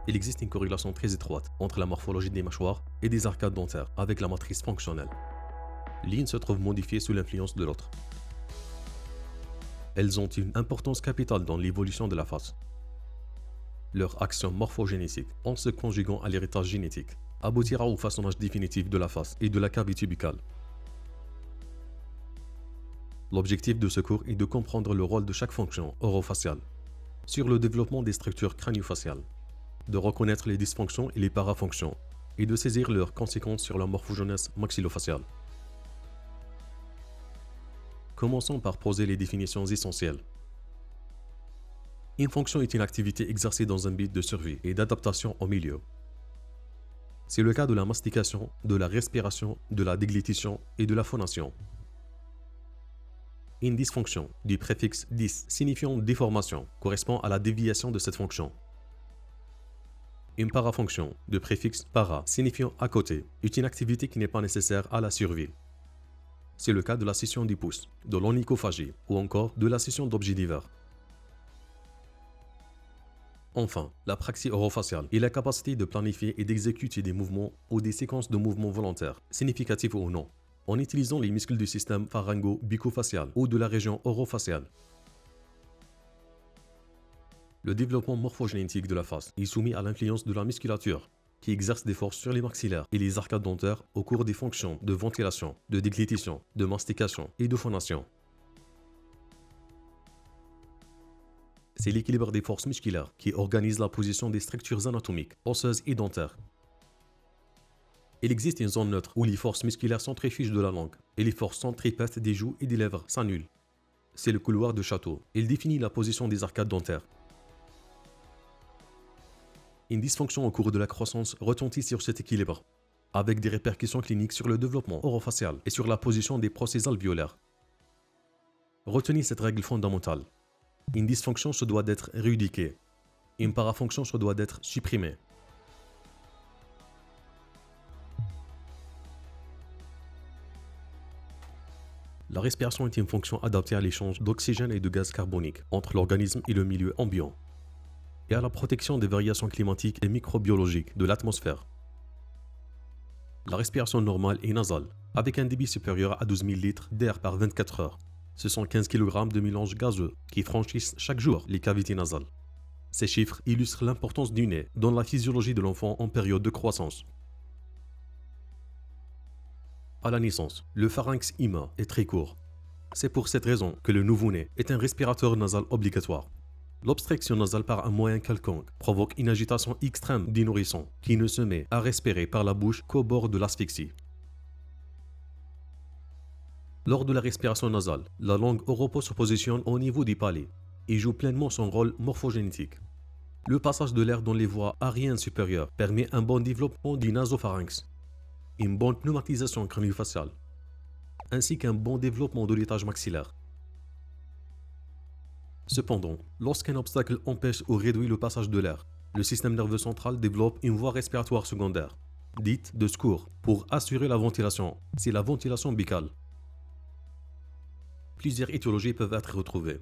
Il existe une corrélation très étroite entre la morphologie des mâchoires et des arcades dentaires avec la matrice fonctionnelle. L'une se trouve modifiée sous l'influence de l'autre. Elles ont une importance capitale dans l'évolution de la face. Leur action morphogénétique, en se conjuguant à l'héritage génétique, aboutira au façonnage définitif de la face et de la cavité buccale. L'objectif de ce cours est de comprendre le rôle de chaque fonction orofaciale sur le développement des structures crânio-faciales, de reconnaître les dysfonctions et les parafonctions, et de saisir leurs conséquences sur la morphogenèse maxillofaciale. Commençons par poser les définitions essentielles. Une fonction est une activité exercée dans un but de survie et d'adaptation au milieu. C'est le cas de la mastication, de la respiration, de la déglutition et de la phonation. Une dysfonction, du préfixe dys signifiant déformation, correspond à la déviation de cette fonction. Une parafonction, de préfixe para signifiant à côté, est une activité qui n'est pas nécessaire à la survie. C'est le cas de la scission du pouce, de l'onychophagie ou encore de la scission d'objets divers. Enfin, la praxie orofaciale est la capacité de planifier et d'exécuter des mouvements ou des séquences de mouvements volontaires, significatifs ou non, en utilisant les muscles du système pharyngo-bucco-facial ou de la région orofaciale. Le développement morphogénétique de la face est soumis à l'influence de la musculature, qui exerce des forces sur les maxillaires et les arcades dentaires au cours des fonctions de ventilation, de déglutition, de mastication et de phonation. C'est l'équilibre des forces musculaires qui organise la position des structures anatomiques, osseuses et dentaires. Il existe une zone neutre où les forces musculaires centrifugent de la langue et les forces centripètes des joues et des lèvres s'annulent. C'est le couloir de Chateau. Il définit la position des arcades dentaires. Une dysfonction au cours de la croissance retentit sur cet équilibre, avec des répercussions cliniques sur le développement orofacial et sur la position des procès alvéolaires. Retenez cette règle fondamentale. Une dysfonction se doit d'être rééduquée. Une parafonction se doit d'être supprimée. La respiration est une fonction adaptée à l'échange d'oxygène et de gaz carbonique entre l'organisme et le milieu ambiant, et à la protection des variations climatiques et microbiologiques de l'atmosphère. La respiration normale est nasale, avec un débit supérieur à 12 000 litres d'air par 24 heures. Ce sont 15 kg de mélange gazeux qui franchissent chaque jour les cavités nasales. Ces chiffres illustrent l'importance du nez dans la physiologie de l'enfant en période de croissance. À la naissance, le pharynx IMA est très court. C'est pour cette raison que le nouveau-né est un respirateur nasal obligatoire. L'obstruction nasale par un moyen quelconque provoque une agitation extrême du nourrisson qui ne se met à respirer par la bouche qu'au bord de l'asphyxie. Lors de la respiration nasale, la langue oropo se positionne au niveau du palais et joue pleinement son rôle morphogénétique. Le passage de l'air dans les voies aériennes supérieures permet un bon développement du nasopharynx, une bonne pneumatisation crânio-faciale, ainsi qu'un bon développement de l'étage maxillaire. Cependant, lorsqu'un obstacle empêche ou réduit le passage de l'air, le système nerveux central développe une voie respiratoire secondaire, dite de secours, pour assurer la ventilation. C'est la ventilation buccale. Plusieurs étiologies peuvent être retrouvées.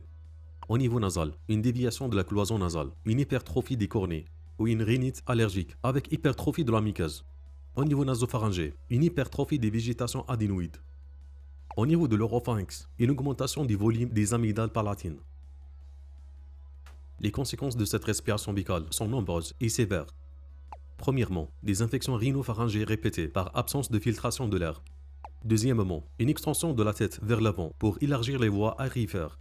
Au niveau nasal, une déviation de la cloison nasale, une hypertrophie des cornées ou une rhinite allergique avec hypertrophie de la muqueuse. Au niveau nasopharyngé, une hypertrophie des végétations adénoïdes. Au niveau de l'oropharynx, une augmentation du volume des amygdales palatines. Les conséquences de cette respiration buccale sont nombreuses et sévères. Premièrement, des infections rhinopharyngées répétées par absence de filtration de l'air. Deuxièmement, une extension de la tête vers l'avant pour élargir les voies aérifères.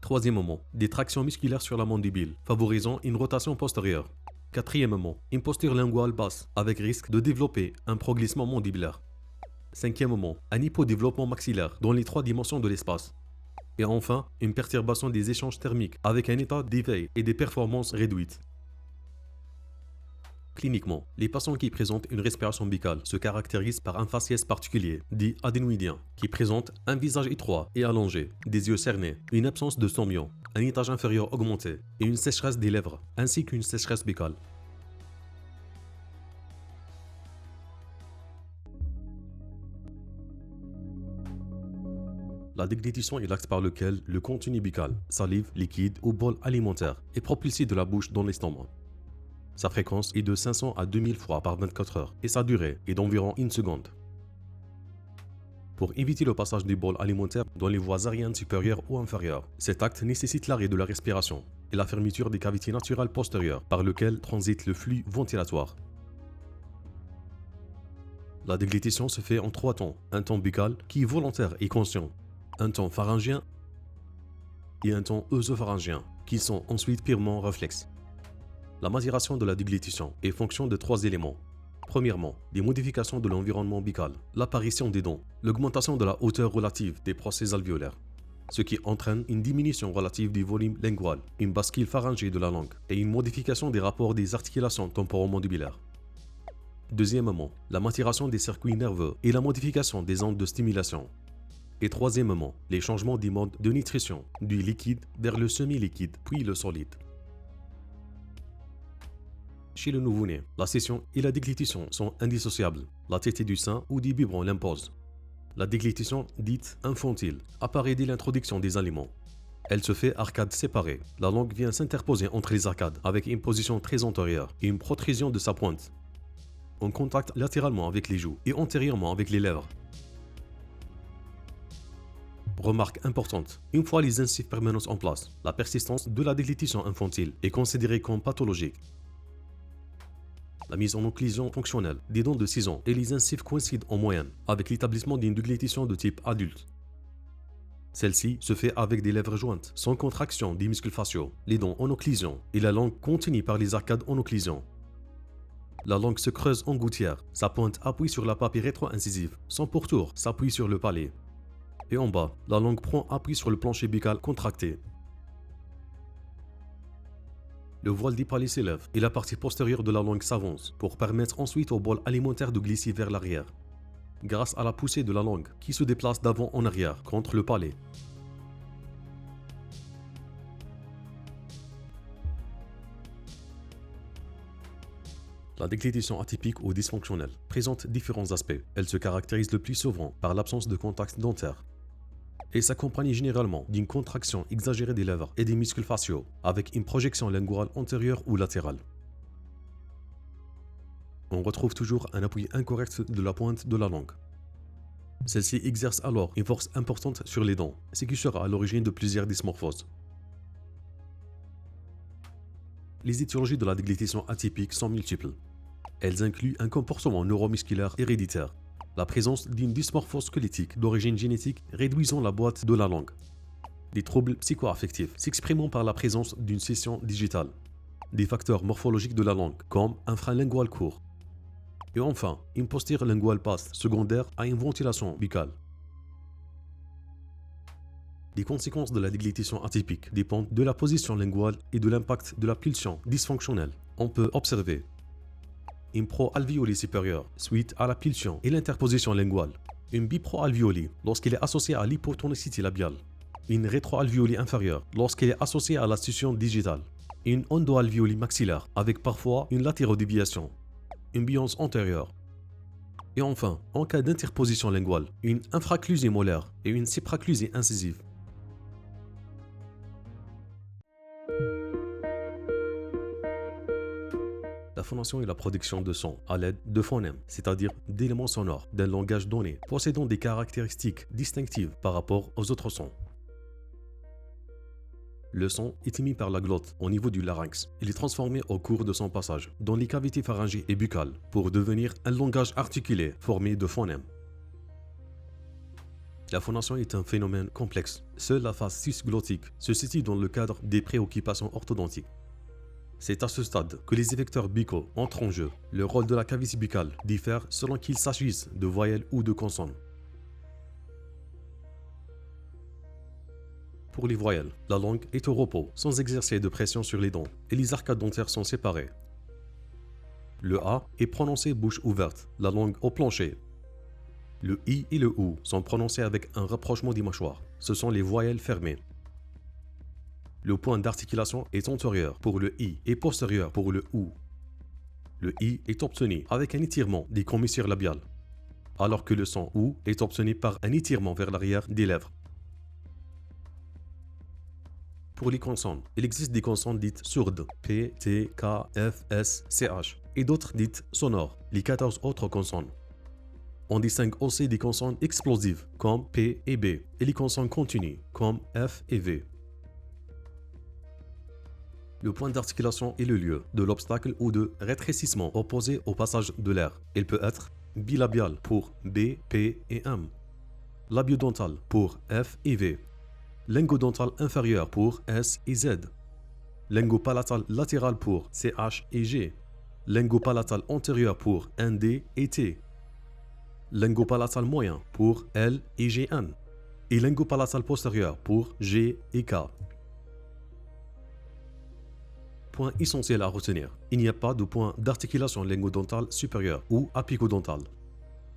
Troisièmement, des tractions musculaires sur la mandibule, favorisant une rotation postérieure. Quatrièmement, une posture linguale basse, avec risque de développer un proglissement mandibulaire. Cinquièmement, un hypodéveloppement maxillaire dans les 3 dimensions de l'espace. Et enfin, une perturbation des échanges thermiques, avec un état d'éveil et des performances réduites. Cliniquement, les patients qui présentent une respiration buccale se caractérisent par un faciès particulier, dit adénoïdien, qui présente un visage étroit et allongé, des yeux cernés, une absence de stymion, un étage inférieur augmenté et une sécheresse des lèvres, ainsi qu'une sécheresse buccale. La déglutition est l'axe par lequel le contenu buccal, salive, liquide ou bol alimentaire, est propulsé de la bouche dans l'estomac. Sa fréquence est de 500 à 2000 fois par 24 heures et sa durée est d'environ 1 seconde. Pour éviter le passage des bols alimentaires dans les voies aériennes supérieures ou inférieures, cet acte nécessite l'arrêt de la respiration et la fermeture des cavités naturelles postérieures par lesquelles transite le flux ventilatoire. La déglutition se fait en 3 temps, un temps buccal qui est volontaire et conscient, un temps pharyngien et un temps œsopharyngien qui sont ensuite purement réflexes. La macération de la déglutition est fonction de 3 éléments. Premièrement, des modifications de l'environnement buccal, l'apparition des dents, l'augmentation de la hauteur relative des procès alvéolaires, ce qui entraîne une diminution relative du volume lingual, une bascule pharyngée de la langue et une modification des rapports des articulations temporomandibulaires. Deuxièmement, la maturation des circuits nerveux et la modification des ondes de stimulation. Et troisièmement, les changements des modes de nutrition, du liquide vers le semi-liquide puis le solide. Chez le nouveau-né, la session et la déglutition sont indissociables. La tétée du sein ou du biberon l'impose. La déglutition, dite infantile, apparaît dès l'introduction des aliments. Elle se fait arcade séparée. La langue vient s'interposer entre les arcades avec une position très antérieure et une protrusion de sa pointe. En contact latéralement avec les joues et antérieurement avec les lèvres. Remarque importante, une fois les incisives permanentes en place, la persistance de la déglutition infantile est considérée comme pathologique. La mise en occlusion fonctionnelle des dents de 6 ans et les incisives coïncident en moyenne avec l'établissement d'une déglutition de type adulte. Celle-ci se fait avec des lèvres jointes, sans contraction des muscles faciaux, les dents en occlusion et la langue contenue par les arcades en occlusion. La langue se creuse en gouttière, sa pointe appuie sur la papille rétro-incisive, son pourtour s'appuie sur le palais. Et en bas, la langue prend appui sur le plancher buccal contracté. Le voile du palais s'élève et la partie postérieure de la langue s'avance pour permettre ensuite au bol alimentaire de glisser vers l'arrière, grâce à la poussée de la langue qui se déplace d'avant en arrière contre le palais. La déglutition atypique ou dysfonctionnelle présente différents aspects. Elle se caractérise le plus souvent par l'absence de contact dentaire et s'accompagne généralement d'une contraction exagérée des lèvres et des muscles faciaux avec une projection linguale antérieure ou latérale. On retrouve toujours un appui incorrect de la pointe de la langue. Celle-ci exerce alors une force importante sur les dents, ce qui sera à l'origine de plusieurs dysmorphoses. Les étiologies de la déglutition atypique sont multiples. Elles incluent un comportement neuromusculaire héréditaire, la présence d'une dysmorphose squelettique d'origine génétique réduisant la boîte de la langue, des troubles psychoaffectifs s'exprimant par la présence d'une scission digitale, des facteurs morphologiques de la langue comme un frein lingual court, et enfin une posture linguale basse secondaire à une ventilation buccale. Les conséquences de la déglutition atypique dépendent de la position linguale et de l'impact de la pulsion dysfonctionnelle. On peut observer une proalvéolie supérieure suite à la pulsion et l'interposition linguale, une biproalvéolie lorsqu'elle est associée à l'hypotonicité labiale, une rétroalvéolie inférieure lorsqu'elle est associée à la scission digitale, une endoalvéolie maxillaire avec parfois une latérodéviation, une biance antérieure. Et enfin, en cas d'interposition linguale, une infraclusée molaire et une supraclusée incisive. La phonation est la production de sons à l'aide de phonèmes, c'est-à-dire d'éléments sonores d'un langage donné, possédant des caractéristiques distinctives par rapport aux autres sons. Le son est émis par la glotte au niveau du larynx. Il est transformé au cours de son passage dans les cavités pharyngées et buccales pour devenir un langage articulé formé de phonèmes. La phonation est un phénomène complexe. Seule la phase cisglottique se situe dans le cadre des préoccupations orthodontiques. C'est à ce stade que les effecteurs buccaux entrent en jeu. Le rôle de la cavité buccale diffère selon qu'il s'agisse de voyelles ou de consonnes. Pour les voyelles, la langue est au repos, sans exercer de pression sur les dents, et les arcades dentaires sont séparées. Le A est prononcé bouche ouverte, la langue au plancher. Le I et le OU sont prononcés avec un rapprochement des mâchoires. Ce sont les voyelles fermées. Le point d'articulation est antérieur pour le I et postérieur pour le OU. Le I est obtenu avec un étirement des commissures labiales, alors que le son OU est obtenu par un étirement vers l'arrière des lèvres. Pour les consonnes, il existe des consonnes dites sourdes, P, T, K, F, S, C, H, et d'autres dites sonores, les 14 autres consonnes. On distingue aussi des consonnes explosives, comme P et B, et les consonnes continues, comme F et V. Le point d'articulation est le lieu de l'obstacle ou de rétrécissement opposé au passage de l'air. Il peut être bilabial pour B, P et M, labiodontal pour F et V, lingodontal inférieur pour S et Z, lingopalatal latéral pour CH et G, lingopalatal antérieur pour ND et T, lingopalatal moyen pour L et GN, et lingopalatal postérieur pour G et K. Point essentiel à retenir, il n'y a pas de point d'articulation lingodontale supérieure ou apicodontal.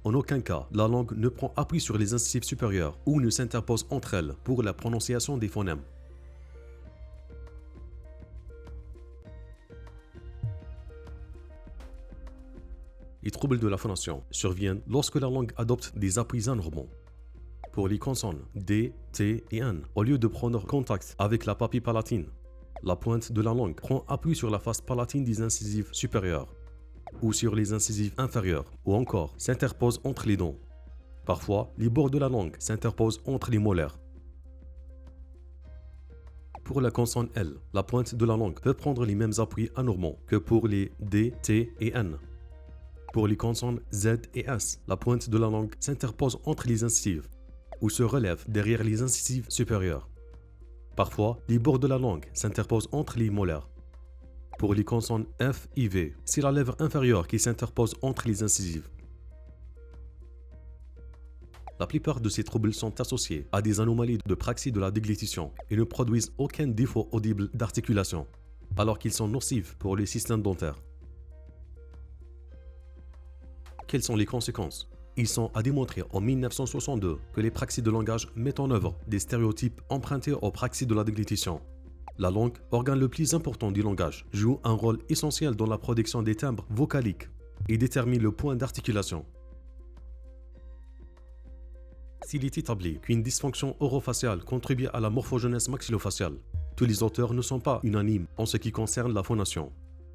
En aucun cas, la langue ne prend appui sur les incisives supérieures ou ne s'interpose entre elles pour la prononciation des phonèmes. Les troubles de la phonation surviennent lorsque la langue adopte des appuis anormaux. Pour les consonnes D, T et N, au lieu de prendre contact avec la papille palatine, la pointe de la langue prend appui sur la face palatine des incisives supérieures ou sur les incisives inférieures, ou encore s'interpose entre les dents. Parfois, les bords de la langue s'interposent entre les molaires. Pour la consonne L, la pointe de la langue peut prendre les mêmes appuis anormaux que pour les D, T et N. Pour les consonnes Z et S, la pointe de la langue s'interpose entre les incisives ou se relève derrière les incisives supérieures. Parfois, les bords de la langue s'interposent entre les molaires. Pour les consonnes F et V, c'est la lèvre inférieure qui s'interpose entre les incisives. La plupart de ces troubles sont associés à des anomalies de praxis de la déglutition et ne produisent aucun défaut audible d'articulation, alors qu'ils sont nocifs pour le système dentaire. Quelles sont les conséquences? Ils sont à démontrer en 1962 que les praxis de langage mettent en œuvre des stéréotypes empruntés aux praxis de la déglutition. La langue, organe le plus important du langage, joue un rôle essentiel dans la production des timbres vocaliques et détermine le point d'articulation. S'il est établi qu'une dysfonction orofaciale contribue à la morphogenèse maxillofaciale, tous les auteurs ne sont pas unanimes en ce qui concerne la phonation.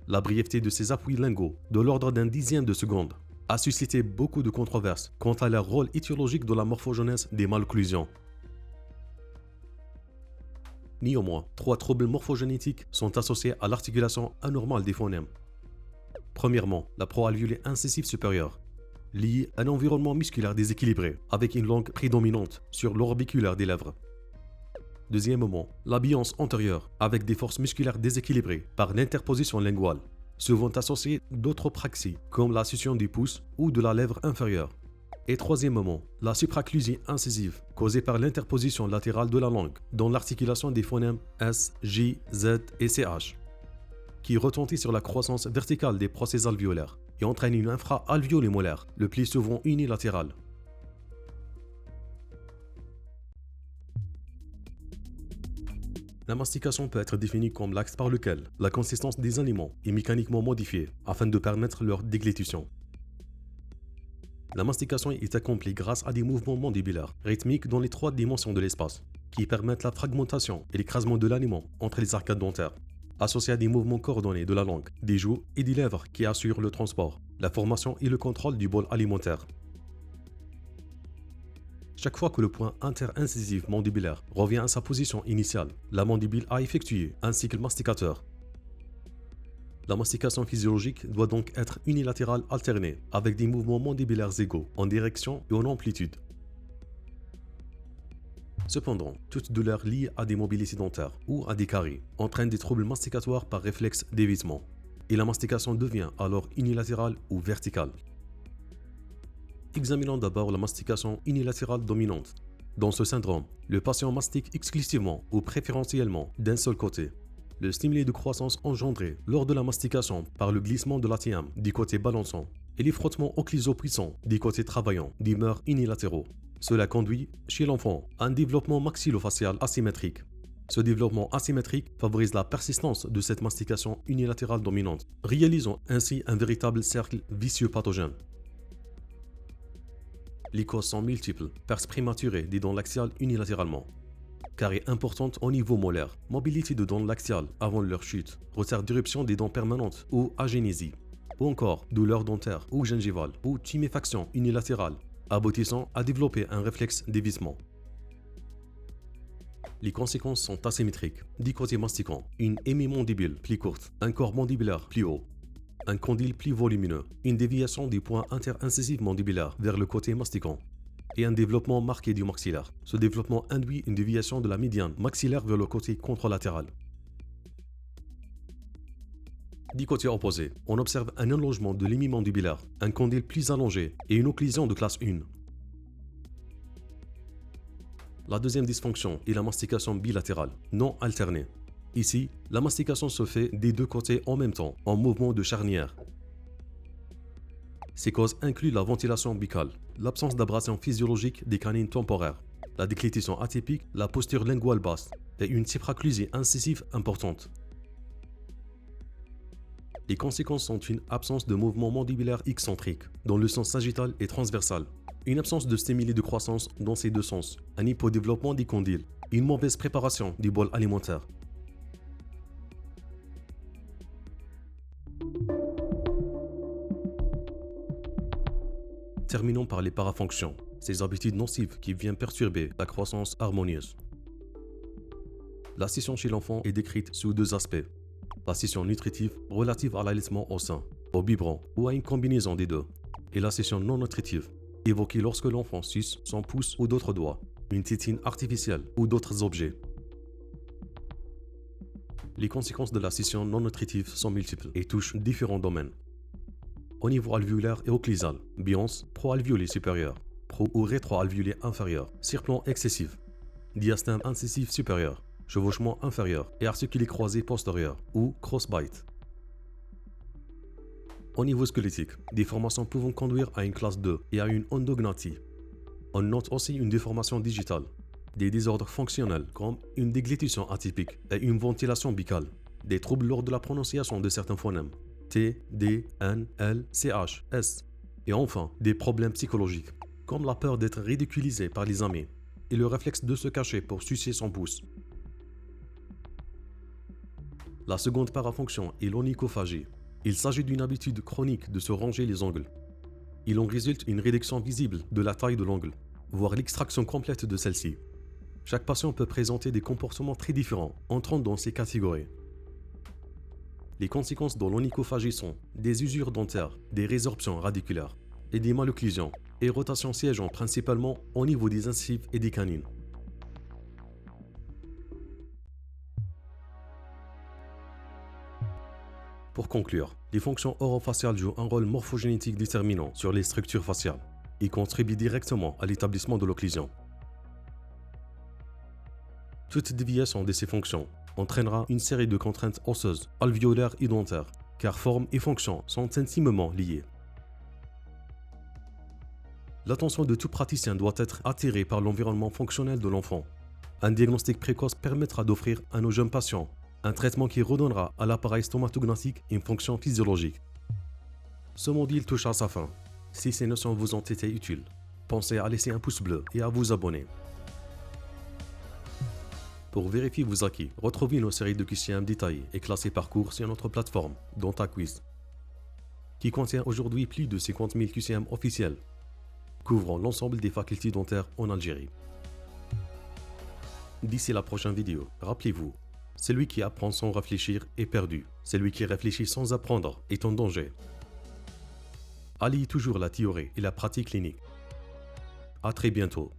La brièveté de ces appuis linguaux, de l'ordre d'un dixième de seconde, a suscité beaucoup de controverses quant à leur rôle étiologique dans la morphogenèse des malocclusions. Néanmoins, 3 troubles morphogénétiques sont associés à l'articulation anormale des phonèmes. Premièrement, la proalvéolée incisive supérieure, liée à un environnement musculaire déséquilibré, avec une langue prédominante sur l'orbiculaire des lèvres. Deuxièmement, l'abeyance antérieure, avec des forces musculaires déséquilibrées par l'interposition linguale, souvent associées d'autres praxis, comme la succion du pouce ou de la lèvre inférieure. Et troisièmement, la supraclusie incisive, causée par l'interposition latérale de la langue dans l'articulation des phonèmes S, J, Z et CH, qui retentit sur la croissance verticale des procès alvéolaires et entraîne une infra-alvéolée molaire, le plus souvent unilatérale. La mastication peut être définie comme l'axe par lequel la consistance des aliments est mécaniquement modifiée afin de permettre leur déglutition. La mastication est accomplie grâce à des mouvements mandibulaires rythmiques dans les 3 dimensions de l'espace, qui permettent la fragmentation et l'écrasement de l'aliment entre les arcades dentaires, associés à des mouvements coordonnés de la langue, des joues et des lèvres qui assurent le transport, la formation et le contrôle du bol alimentaire. Chaque fois que le point interincisif mandibulaire revient à sa position initiale, la mandibule a effectué un cycle masticateur. La mastication physiologique doit donc être unilatérale alternée, avec des mouvements mandibulaires égaux en direction et en amplitude. Cependant, toute douleur liée à des mobilités dentaires ou à des caries entraîne des troubles masticatoires par réflexe d'évitement, et la mastication devient alors unilatérale ou verticale. Examinons d'abord la mastication unilatérale dominante. Dans ce syndrome, le patient mastique exclusivement ou préférentiellement d'un seul côté. Le stimuli de croissance engendré lors de la mastication par le glissement de l'athiam du côté balançant et les frottements occlusaux-puissants du côté travaillant demeurent unilatéraux. Cela conduit, chez l'enfant, à un développement maxillofacial asymétrique. Ce développement asymétrique favorise la persistance de cette mastication unilatérale dominante, réalisant ainsi un véritable cercle vicieux pathogène. Les causes sont multiples, perce prématurée des dents laxiales unilatéralement, carie importante au niveau molaire, mobilité de dents lactiales avant leur chute, retard d'éruption des dents permanentes ou agénésie, ou encore douleur dentaire ou gingivale ou tuméfaction unilatérale, aboutissant à développer un réflexe d'évitement. Les conséquences sont asymétriques. Du côté masticant, une hémimandibule plus courte, un corps mandibulaire plus haut, un condyle plus volumineux, une déviation du point interincisif mandibulaire vers le côté masticant, et un développement marqué du maxillaire. Ce développement induit une déviation de la médiane maxillaire vers le côté contralatéral. Du côté opposé, on observe un allongement de l'hémimandibulaire, un condyle plus allongé et une occlusion de classe 1. La deuxième dysfonction est la mastication bilatérale, non alternée. Ici, la mastication se fait des deux côtés en même temps, en mouvement de charnière. Ces causes incluent la ventilation buccale, l'absence d'abrasion physiologique des canines temporaires, la déglutition atypique, la posture linguale basse et une supraclusie incisive importante. Les conséquences sont une absence de mouvement mandibulaire excentrique dans le sens sagittal et transversal, une absence de stimuli de croissance dans ces deux sens, un hypodéveloppement des condyles, une mauvaise préparation du bol alimentaire. Terminons par les parafonctions, ces habitudes nocives qui viennent perturber la croissance harmonieuse. La scission chez l'enfant est décrite sous deux aspects. La scission nutritive relative à l'allaitement au sein, au biberon ou à une combinaison des deux, et la scission non nutritive, évoquée lorsque l'enfant suce son pouce ou d'autres doigts, une tétine artificielle ou d'autres objets. Les conséquences de la scission non nutritive sont multiples et touchent différents domaines. Au niveau alvéolaire et occlusal, biance pro-alvéolé supérieur, pro- ou rétro-alvéolé inférieur, surplomb excessif, diastème incisif supérieur, chevauchement inférieur et articulé croisé postérieur ou crossbite. Au niveau squelettique, des formations pouvant conduire à une classe 2 et à une endognathie. On note aussi une déformation digitale, des désordres fonctionnels comme une déglutition atypique et une ventilation buccale, des troubles lors de la prononciation de certains phonèmes, T, D, N, L, C, H, S, et enfin des problèmes psychologiques, comme la peur d'être ridiculisé par les amis et le réflexe de se cacher pour sucer son pouce. La seconde parafonction est l'onychophagie. Il s'agit d'une habitude chronique de se ronger les ongles. Il en résulte une réduction visible de la taille de l'ongle, voire l'extraction complète de celle-ci. Chaque patient peut présenter des comportements très différents, entrant dans ces catégories. Les conséquences de l'onychophagie sont des usures dentaires, des résorptions radiculaires et des malocclusions, et rotations siégeant principalement au niveau des incisives et des canines. Pour conclure, les fonctions orofaciales jouent un rôle morphogénétique déterminant sur les structures faciales et contribuent directement à l'établissement de l'occlusion. Toute déviation de ces fonctions entraînera une série de contraintes osseuses, alvéolaires et dentaires, car forme et fonction sont intimement liées. L'attention de tout praticien doit être attirée par l'environnement fonctionnel de l'enfant. Un diagnostic précoce permettra d'offrir à nos jeunes patients un traitement qui redonnera à l'appareil stomatognathique une fonction physiologique. Ce module touche à sa fin. Si ces notions vous ont été utiles, pensez à laisser un pouce bleu et à vous abonner. Pour vérifier vos acquis, retrouvez nos séries de QCM détaillées et classées par cours sur notre plateforme DentaQuiz, qui contient aujourd'hui plus de 50 000 QCM officiels, couvrant l'ensemble des facultés dentaires en Algérie. D'ici la prochaine vidéo, rappelez-vous, celui qui apprend sans réfléchir est perdu. Celui qui réfléchit sans apprendre est en danger. Alliez toujours la théorie et la pratique clinique. À très bientôt.